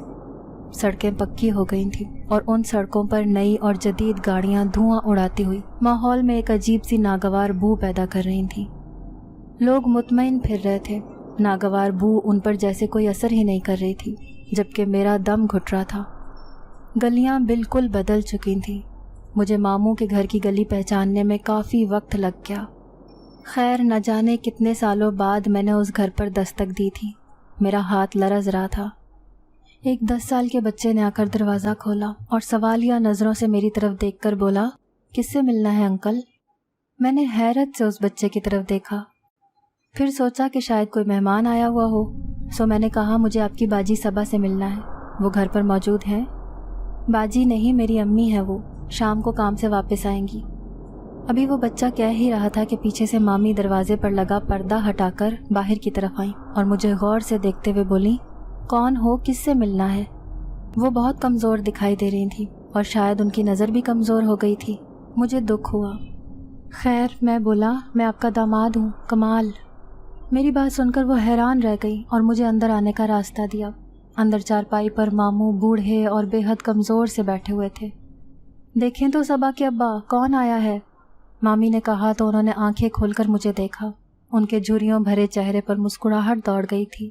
سڑکیں پکی ہو گئی تھیں اور ان سڑکوں پر نئی اور جدید گاڑیاں دھواں اڑاتی ہوئی ماحول میں ایک عجیب سی ناگوار بو پیدا کر رہی تھیں۔ لوگ مطمئن پھر رہے تھے، ناگوار بو ان پر جیسے کوئی اثر ہی نہیں کر رہی تھی، جبکہ میرا دم گھٹ رہا تھا۔ گلیاں بالکل بدل چکی تھیں۔ مجھے ماموں کے گھر کی گلی پہچاننے میں کافی وقت لگ گیا۔ خیر، نہ جانے کتنے سالوں بعد میں نے اس گھر پر دستک دی تھی۔ میرا ہاتھ لرز رہا تھا۔ ایک 10 سال کے بچے نے آ کر دروازہ کھولا اور سوالیہ نظروں سے میری طرف دیکھ کر بولا، کس سے ملنا ہے انکل؟ میں نے حیرت سے اس بچے کی طرف دیکھا، پھر سوچا کہ شاید کوئی مہمان آیا ہوا ہو، سو میں نے کہا، مجھے آپ کی باجی صبا سے ملنا ہے، وہ گھر پر موجود ہیں؟ باجی نہیں، میری امی ہے، وہ شام کو کام سے واپس آئیں گی۔ ابھی وہ بچہ کہہ ہی رہا تھا کہ پیچھے سے مامی دروازے پر لگا پردہ ہٹا کر باہر کی طرف آئیں اور مجھے غور سے دیکھتے ہوئے بولی، کون ہو، کس سے ملنا ہے؟ وہ بہت کمزور دکھائی دے رہی تھی اور شاید ان کی نظر بھی کمزور ہو گئی تھی۔ مجھے دکھ ہوا۔ خیر، میں بولا، میں آپ کا داماد ہوں، کمال۔ میری بات سن کر وہ حیران رہ گئی اور مجھے اندر آنے کا راستہ دیا۔ اندر چارپائی پر ماموں بوڑھے اور بے حد کمزور سے بیٹھے ہوئے تھے۔ دیکھیں تو صبا کے ابا، کون آیا ہے؟ مامی نے کہا تو انہوں نے آنکھیں کھول کر مجھے دیکھا۔ ان کے جھریوں بھرے چہرے پر مسکراہٹ دوڑ گئی تھی۔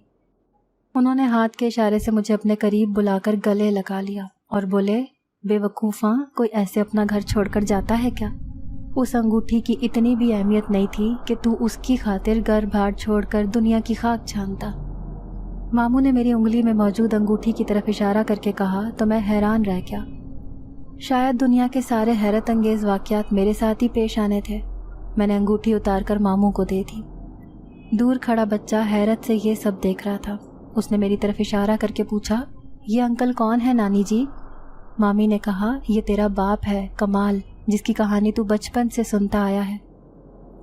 انہوں نے ہاتھ کے اشارے سے مجھے اپنے قریب بلا کر گلے لگا لیا اور بولے، بے وقوفاں، کوئی ایسے اپنا گھر چھوڑ کر جاتا ہے کیا؟ اس انگوٹھی کی اتنی بھی اہمیت نہیں تھی کہ تو اس کی خاطر گھر بھاڑ چھوڑ کر دنیا کی خاک چھانتا۔ ماموں نے میری انگلی میں موجود انگوٹھی کی طرف اشارہ کر کے کہا تو میں حیران رہ گیا۔ شاید دنیا کے سارے حیرت انگیز واقعات میرے ساتھ ہی پیش آنے تھے۔ میں نے انگوٹھی اتار کر ماموں کو دے دی۔ دور کھڑا بچہ حیرت سے یہ سب دیکھ رہا تھا۔ اس نے میری طرف اشارہ کر کے پوچھا، یہ انکل کون ہے نانی جی؟ مامی نے کہا، یہ تیرا باپ ہے، کمال، جس کی کہانی تو بچپن سے سنتا آیا ہے،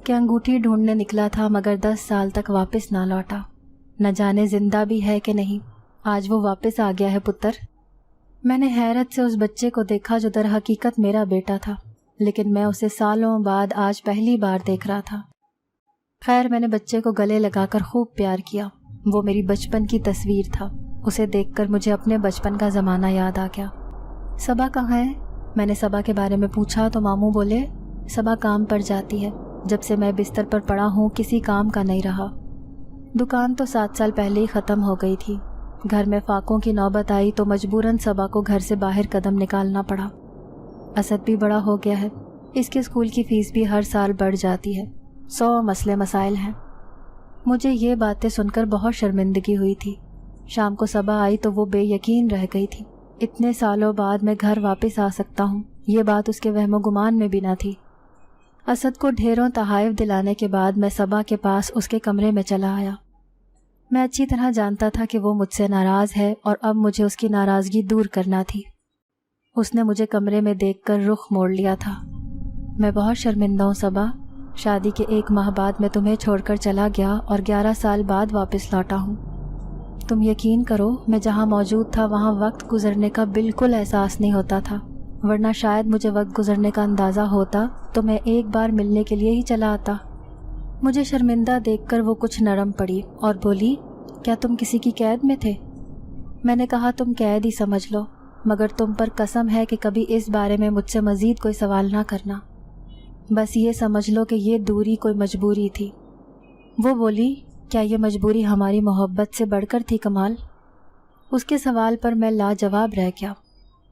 کہ انگوٹھی ڈھونڈنے نکلا تھا مگر 10 سال تک واپس نہ لوٹا۔ نہ جانے زندہ بھی ہے کہ نہیں، آج وہ واپس آ گیا ہے پتر۔ میں نے حیرت سے اس بچے کو دیکھا جو در حقیقت میرا بیٹا تھا، لیکن میں اسے سالوں بعد آج پہلی بار دیکھ رہا تھا۔ خیر میں نے بچے کو گلے لگا کر خوب پیار کیا۔ وہ میری بچپن کی تصویر تھا۔ اسے دیکھ کر مجھے اپنے بچپن کا زمانہ یاد آ گیا۔ صبا کہاں ہے؟ میں نے صبا کے بارے میں پوچھا تو ماموں بولے صبا کام پر جاتی ہے، جب سے میں بستر پر پڑا ہوں کسی کام کا نہیں رہا۔ دکان تو 7 سال پہلے ہی ختم ہو گئی تھی۔ گھر میں فاقوں کی نوبت آئی تو مجبوراً صبا کو گھر سے باہر قدم نکالنا پڑا۔ اسد بھی بڑا ہو گیا ہے، اس کے اسکول کی فیس بھی ہر سال بڑھ جاتی ہے، 100 مسئلے مسائل ہیں۔ مجھے یہ باتیں سن کر بہت شرمندگی ہوئی تھی۔ شام کو صبا آئی تو وہ بے یقین رہ گئی تھی۔ اتنے سالوں بعد میں گھر واپس آ سکتا ہوں، یہ بات اس کے وہم و گمان میں بھی نہ تھی۔ اسد کو ڈھیروں تحائف دلانے کے بعد میں صبا کے پاس اس کے کمرے میں چلا آیا۔ میں اچھی طرح جانتا تھا کہ وہ مجھ سے ناراض ہے اور اب مجھے اس کی ناراضگی دور کرنا تھی۔ اس نے مجھے کمرے میں دیکھ کر رخ موڑ لیا تھا۔ میں بہت شرمندہ ہوں صبا، شادی کے 1 ماہ بعد میں تمہیں چھوڑ کر چلا گیا اور 11 سال بعد واپس لوٹا ہوں۔ تم یقین کرو میں جہاں موجود تھا وہاں وقت گزرنے کا بالکل احساس نہیں ہوتا تھا، ورنہ شاید مجھے وقت گزرنے کا اندازہ ہوتا تو میں ایک بار ملنے کے لیے ہی چلا آتا۔ مجھے شرمندہ دیکھ کر وہ کچھ نرم پڑی اور بولی کیا تم کسی کی قید میں تھے؟ میں نے کہا تم قید ہی سمجھ لو، مگر تم پر قسم ہے کہ کبھی اس بارے میں مجھ سے مزید کوئی سوال نہ کرنا۔ بس یہ سمجھ لو کہ یہ دوری کوئی مجبوری تھی۔ وہ بولی کیا یہ مجبوری ہماری محبت سے بڑھ کر تھی کمال؟ اس کے سوال پر میں لاجواب رہ گیا۔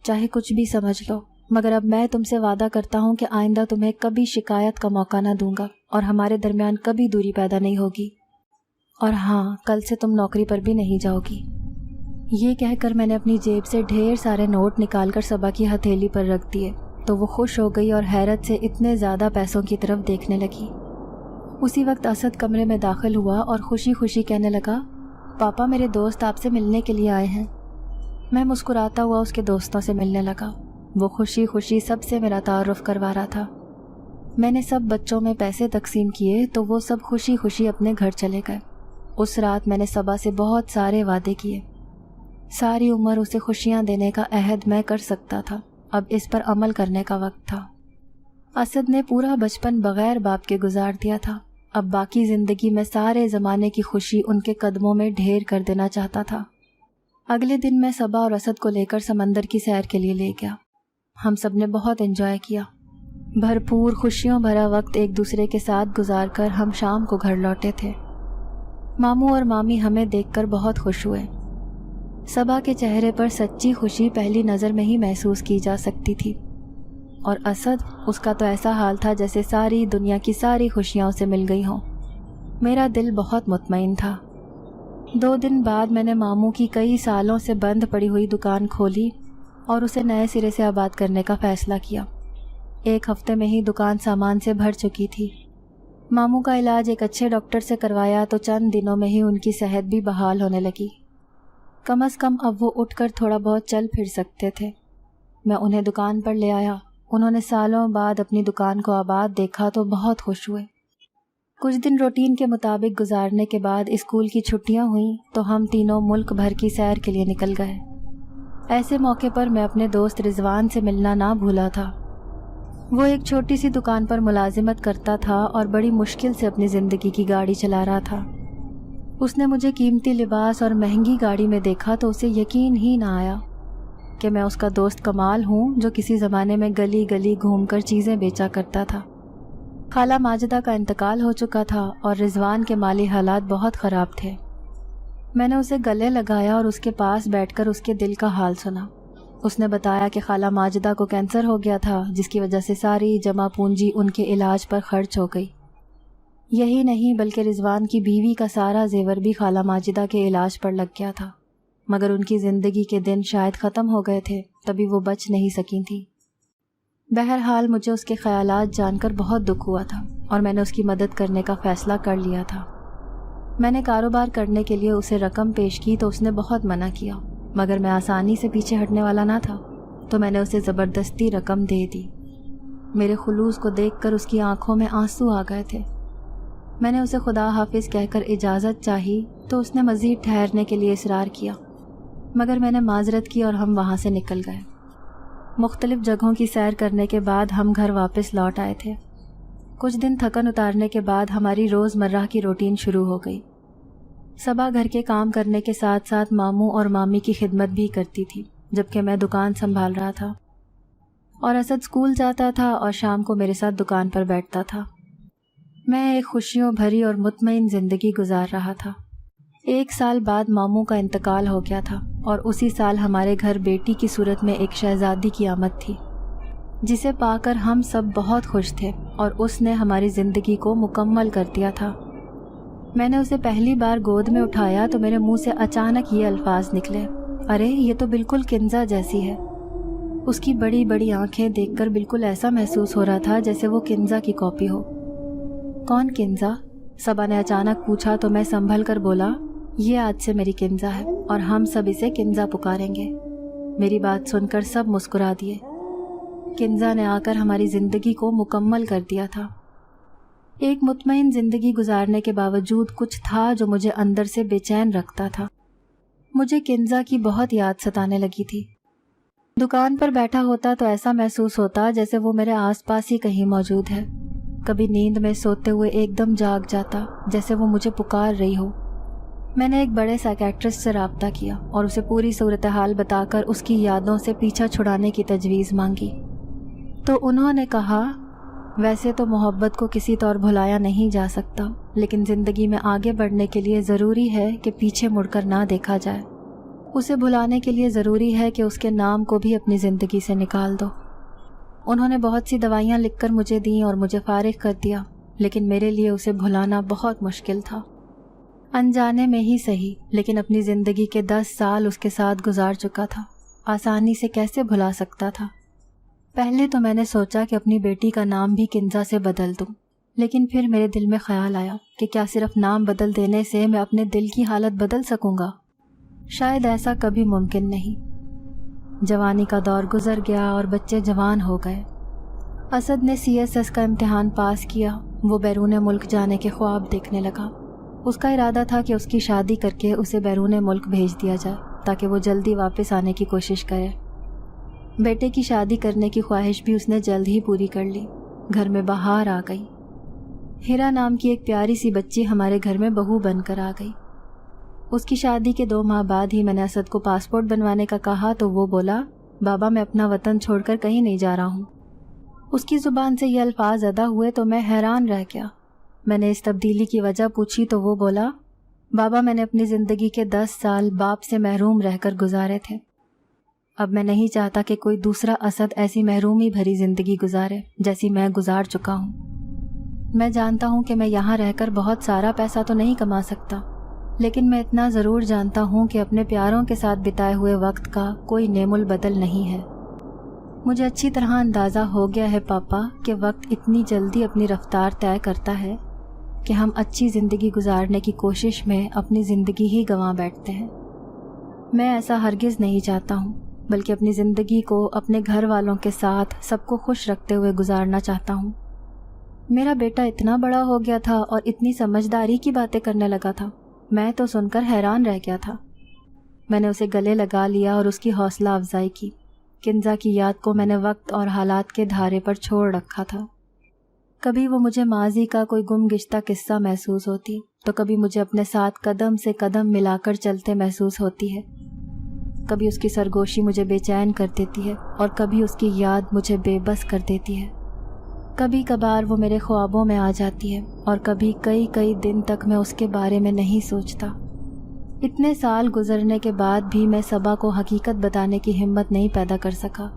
چاہے کچھ بھی سمجھ لو، مگر اب میں تم سے وعدہ کرتا ہوں کہ آئندہ تمہیں کبھی شکایت کا موقع نہ دوں گا اور ہمارے درمیان کبھی دوری پیدا نہیں ہوگی۔ اور ہاں، کل سے تم نوکری پر بھی نہیں جاؤ گی۔ یہ کہہ کر میں نے اپنی جیب سے ڈھیر سارے نوٹ نکال کر صبا کی ہتھیلی پر رکھ دیے تو وہ خوش ہو گئی اور حیرت سے اتنے زیادہ پیسوں کی طرف دیکھنے لگی۔ اسی وقت اسد کمرے میں داخل ہوا اور خوشی خوشی کہنے لگا پاپا میرے دوست آپ سے ملنے کے لیے آئے ہیں۔ میں مسکراتا ہوا اس کے دوستوں سے ملنے لگا۔ وہ خوشی خوشی سب سے میرا تعارف کروا رہا تھا۔ میں نے سب بچوں میں پیسے تقسیم کیے تو وہ سب خوشی خوشی اپنے گھر چلے گئے۔ اس رات میں نے صبا سے بہت سارے وعدے کیے۔ ساری عمر اسے خوشیاں دینے کا عہد میں کر سکتا تھا، اب اس پر عمل کرنے کا وقت تھا۔ اسد نے پورا بچپن بغیر باپ کے گزار دیا تھا، اب باقی زندگی میں سارے زمانے کی خوشی ان کے قدموں میں ڈھیر کر دینا چاہتا تھا۔ اگلے دن میں صبا اور اسد کو لے کر سمندر کی سیر کے لیے لے گیا۔ ہم سب نے بہت انجوائے کیا۔ بھرپور خوشیوں بھرا وقت ایک دوسرے کے ساتھ گزار کر ہم شام کو گھر لوٹے تھے۔ ماموں اور مامی ہمیں دیکھ کر بہت خوش ہوئے۔ صبا کے چہرے پر سچی خوشی پہلی نظر میں ہی محسوس کی جا سکتی تھی، اور اسد، اس کا تو ایسا حال تھا جیسے ساری دنیا کی ساری خوشیاں اسے مل گئی ہوں۔ میرا دل بہت مطمئن تھا۔ 2 دن بعد میں نے ماموں کی کئی سالوں سے بند پڑی ہوئی دکان کھولی اور اسے نئے سرے سے آباد کرنے کا فیصلہ کیا۔ 1 ہفتے میں ہی دکان سامان سے بھر چکی تھی۔ ماموں کا علاج ایک اچھے ڈاکٹر سے کروایا تو چند دنوں میں ہی ان کی صحت بھی بحال ہونے لگی۔ کم از کم اب وہ اٹھ کر تھوڑا بہت چل پھر سکتے تھے۔ میں انہیں دکان پر لے آیا۔ انہوں نے سالوں بعد اپنی دکان کو آباد دیکھا تو بہت خوش ہوئے۔ کچھ دن روٹین کے مطابق گزارنے کے بعد اسکول کی چھٹیاں ہوئیں تو ہم تینوں ملک بھر کی سیر کے لیے نکل گئے۔ ایسے موقع پر میں اپنے دوست رضوان سے ملنا نہ بھولا تھا۔ وہ ایک چھوٹی سی دکان پر ملازمت کرتا تھا اور بڑی مشکل سے اپنی زندگی کی گاڑی چلا رہا تھا۔ اس نے مجھے قیمتی لباس اور مہنگی گاڑی میں دیکھا تو اسے یقین ہی نہ آیا کہ میں اس کا دوست کمال ہوں جو کسی زمانے میں گلی گلی گھوم کر چیزیں بیچا کرتا تھا۔ خالہ ماجدہ کا انتقال ہو چکا تھا اور رضوان کے مالی حالات بہت خراب تھے۔ میں نے اسے گلے لگایا اور اس کے پاس بیٹھ کر اس کے دل کا حال سنا۔ اس نے بتایا کہ خالہ ماجدہ کو کینسر ہو گیا تھا، جس کی وجہ سے ساری جمع پونجی ان کے علاج پر خرچ ہو گئی۔ یہی نہیں بلکہ رضوان کی بیوی کا سارا زیور بھی خالہ ماجدہ کے علاج پر لگ گیا تھا، مگر ان کی زندگی کے دن شاید ختم ہو گئے تھے، تبھی وہ بچ نہیں سکی تھیں۔ بہرحال مجھے اس کے خیالات جان کر بہت دکھ ہوا تھا اور میں نے اس کی مدد کرنے کا فیصلہ کر لیا تھا۔ میں نے کاروبار کرنے کے لیے اسے رقم پیش کی تو اس نے بہت منع کیا، مگر میں آسانی سے پیچھے ہٹنے والا نہ تھا، تو میں نے اسے زبردستی رقم دے دی۔ میرے خلوص کو دیکھ کر اس کی آنکھوں میں آنسو آ گئے تھے۔ میں نے اسے خدا حافظ کہہ کر اجازت چاہی تو اس نے مزید ٹھہرنے کے لیے اصرار کیا، مگر میں نے معذرت کی اور ہم وہاں سے نکل گئے۔ مختلف جگہوں کی سیر کرنے کے بعد ہم گھر واپس لوٹ آئے تھے۔ کچھ دن تھکن اتارنے کے بعد ہماری روزمرہ کی روٹین شروع ہو گئی۔ صبا گھر کے کام کرنے کے ساتھ ساتھ ماموں اور مامی کی خدمت بھی کرتی تھی، جبکہ میں دکان سنبھال رہا تھا، اور اسد اسکول جاتا تھا اور شام کو میرے ساتھ دکان پر بیٹھتا تھا۔ میں ایک خوشیوں بھری اور مطمئن زندگی گزار رہا تھا۔ 1 سال بعد ماموں کا انتقال ہو گیا تھا، اور اسی سال ہمارے گھر بیٹی کی صورت میں ایک شہزادی کی آمد تھی، جسے پا کر ہم سب بہت خوش تھے، اور اس نے ہماری زندگی کو مکمل کر دیا تھا۔ میں نے اسے پہلی بار گود میں اٹھایا تو میرے منہ سے اچانک یہ الفاظ نکلے، ارے یہ تو بالکل کنزا جیسی ہے۔ اس کی بڑی بڑی آنکھیں دیکھ کر بالکل ایسا محسوس ہو رہا تھا جیسے وہ کنزا کی کاپی ہو۔ کون کنزا؟ صبا نے اچانک پوچھا تو میں سنبھل کر بولا، یہ آج سے میری کنزا ہے اور ہم سب اسے کنزا پکاریں گے۔ میری بات سن کر سب مسکرا دیے۔ کنزا نے آ کر ہماری زندگی کو مکمل کر دیا تھا۔ ایک مطمئن زندگی گزارنے کے باوجود کچھ تھا جو مجھے اندر سے بے چین رکھتا تھا۔ مجھے کنزا کی بہت یاد ستانے لگی تھی۔ دکان پر بیٹھا ہوتا تو ایسا محسوس ہوتا جیسے وہ میرے آس پاس ہی کہیں موجود ہے۔ کبھی نیند میں سوتے ہوئے ایک دم جاگ جاتا جیسے وہ مجھے پکار رہی ہو۔ میں نے ایک بڑے سائیکیٹرسٹ سے رابطہ کیا اور اسے پوری صورتحال بتا کر اس کی یادوں سے پیچھا چھڑانے کی تجویز مانگی، تو انہوں نے کہا، ویسے تو محبت کو کسی طور بھلایا نہیں جا سکتا، لیکن زندگی میں آگے بڑھنے کے لیے ضروری ہے کہ پیچھے مڑ کر نہ دیکھا جائے۔ اسے بھلانے کے لیے ضروری ہے کہ اس کے نام کو بھی اپنی زندگی سے نکال دو۔ انہوں نے بہت سی دوائیاں لکھ کر مجھے دیں اور مجھے فارغ کر دیا، لیکن میرے لیے اسے بھلانا بہت مشکل تھا۔ انجانے میں ہی صحیح، لیکن اپنی زندگی کے 10 سال اس کے ساتھ گزار چکا تھا، آسانی سے کیسے بھلا سکتا تھا؟ پہلے تو میں نے سوچا کہ اپنی بیٹی کا نام بھی کنزا سے بدل دوں، لیکن پھر میرے دل میں خیال آیا کہ کیا صرف نام بدل دینے سے میں اپنے دل کی حالت بدل سکوں گا؟ شاید ایسا کبھی ممکن نہیں۔ جوانی کا دور گزر گیا اور بچے جوان ہو گئے۔ اسد نے CSS کا امتحان پاس کیا، وہ بیرون ملک جانے کے خواب دیکھنے لگا۔ اس کا ارادہ تھا کہ اس کی شادی کر کے اسے بیرون ملک بھیج دیا جائے تاکہ وہ جلدی واپس آنے کی کوشش کرے۔ بیٹے کی شادی کرنے کی خواہش بھی اس نے جلد ہی پوری کر لی۔ گھر میں بہار آ گئی۔ ہیرا نام کی ایک پیاری سی بچی ہمارے گھر میں بہو بن کر آ گئی۔ اس کی شادی کے 2 ماہ بعد ہی میں نے اسد کو پاسپورٹ بنوانے کا کہا تو وہ بولا، بابا میں اپنا وطن چھوڑ کر کہیں نہیں جا رہا ہوں۔ اس کی زبان سے یہ الفاظ ادا ہوئے تو میں حیران رہ گیا۔ میں نے اس تبدیلی کی وجہ پوچھی تو وہ بولا، بابا میں نے اپنی زندگی کے 10 سال باپ سے محروم رہ کر گزارے تھے۔ اب میں نہیں چاہتا کہ کوئی دوسرا اسد ایسی محرومی بھری زندگی گزارے جیسی میں گزار چکا ہوں۔ میں جانتا ہوں کہ میں یہاں رہ کر بہت سارا پیسہ تو نہیں کما سکتا، لیکن میں اتنا ضرور جانتا ہوں کہ اپنے پیاروں کے ساتھ بتائے ہوئے وقت کا کوئی نعم البدل نہیں ہے۔ مجھے اچھی طرح اندازہ ہو گیا ہے پاپا کہ وقت اتنی جلدی اپنی رفتار طے کرتا ہے کہ ہم اچھی زندگی گزارنے کی کوشش میں اپنی زندگی ہی گنوا بیٹھتے ہیں۔ میں ایسا ہرگز نہیں چاہتا ہوں، بلکہ اپنی زندگی کو اپنے گھر والوں کے ساتھ سب کو خوش رکھتے ہوئے گزارنا چاہتا ہوں۔ میرا بیٹا اتنا بڑا ہو گیا تھا اور اتنی سمجھداری کی باتیں کرنے لگا تھا، میں تو سن کر حیران رہ گیا تھا۔ میں نے اسے گلے لگا لیا اور اس کی حوصلہ افزائی کی۔ کنزا کی یاد کو میں نے وقت اور حالات کے دھارے پر چھوڑ رکھا تھا۔ کبھی وہ مجھے ماضی کا کوئی گم گشتہ قصہ محسوس ہوتی تو کبھی مجھے اپنے ساتھ قدم سے قدم ملا کر چلتے محسوس ہوتی ہے۔ کبھی اس کی سرگوشی مجھے بے چین کر دیتی ہے اور کبھی اس کی یاد مجھے بے بس کر دیتی ہے۔ کبھی کبھار وہ میرے خوابوں میں آ جاتی ہے اور کبھی کئی دن تک میں اس کے بارے میں نہیں سوچتا۔ اتنے سال گزرنے کے بعد بھی میں صبا کو حقیقت بتانے کی ہمت نہیں پیدا کر سکا۔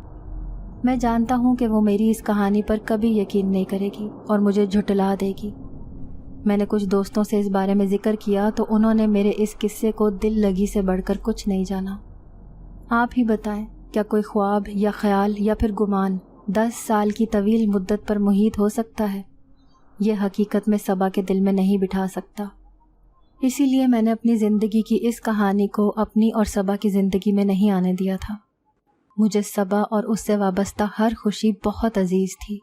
میں جانتا ہوں کہ وہ میری اس کہانی پر کبھی یقین نہیں کرے گی اور مجھے جھٹلا دے گی۔ میں نے کچھ دوستوں سے اس بارے میں ذکر کیا تو انہوں نے میرے اس قصے کو دل لگی سے بڑھ کر کچھ نہیں جانا۔ آپ ہی بتائیں، کیا کوئی خواب یا خیال یا پھر گمان 10 سال کی طویل مدت پر محیط ہو سکتا ہے؟ یہ حقیقت میں صبا کے دل میں نہیں بٹھا سکتا۔ اسی لیے میں نے اپنی زندگی کی اس کہانی کو اپنی اور صبا کی زندگی میں نہیں آنے دیا تھا۔ مجھے صبا اور اس سے وابستہ ہر خوشی بہت عزیز تھی۔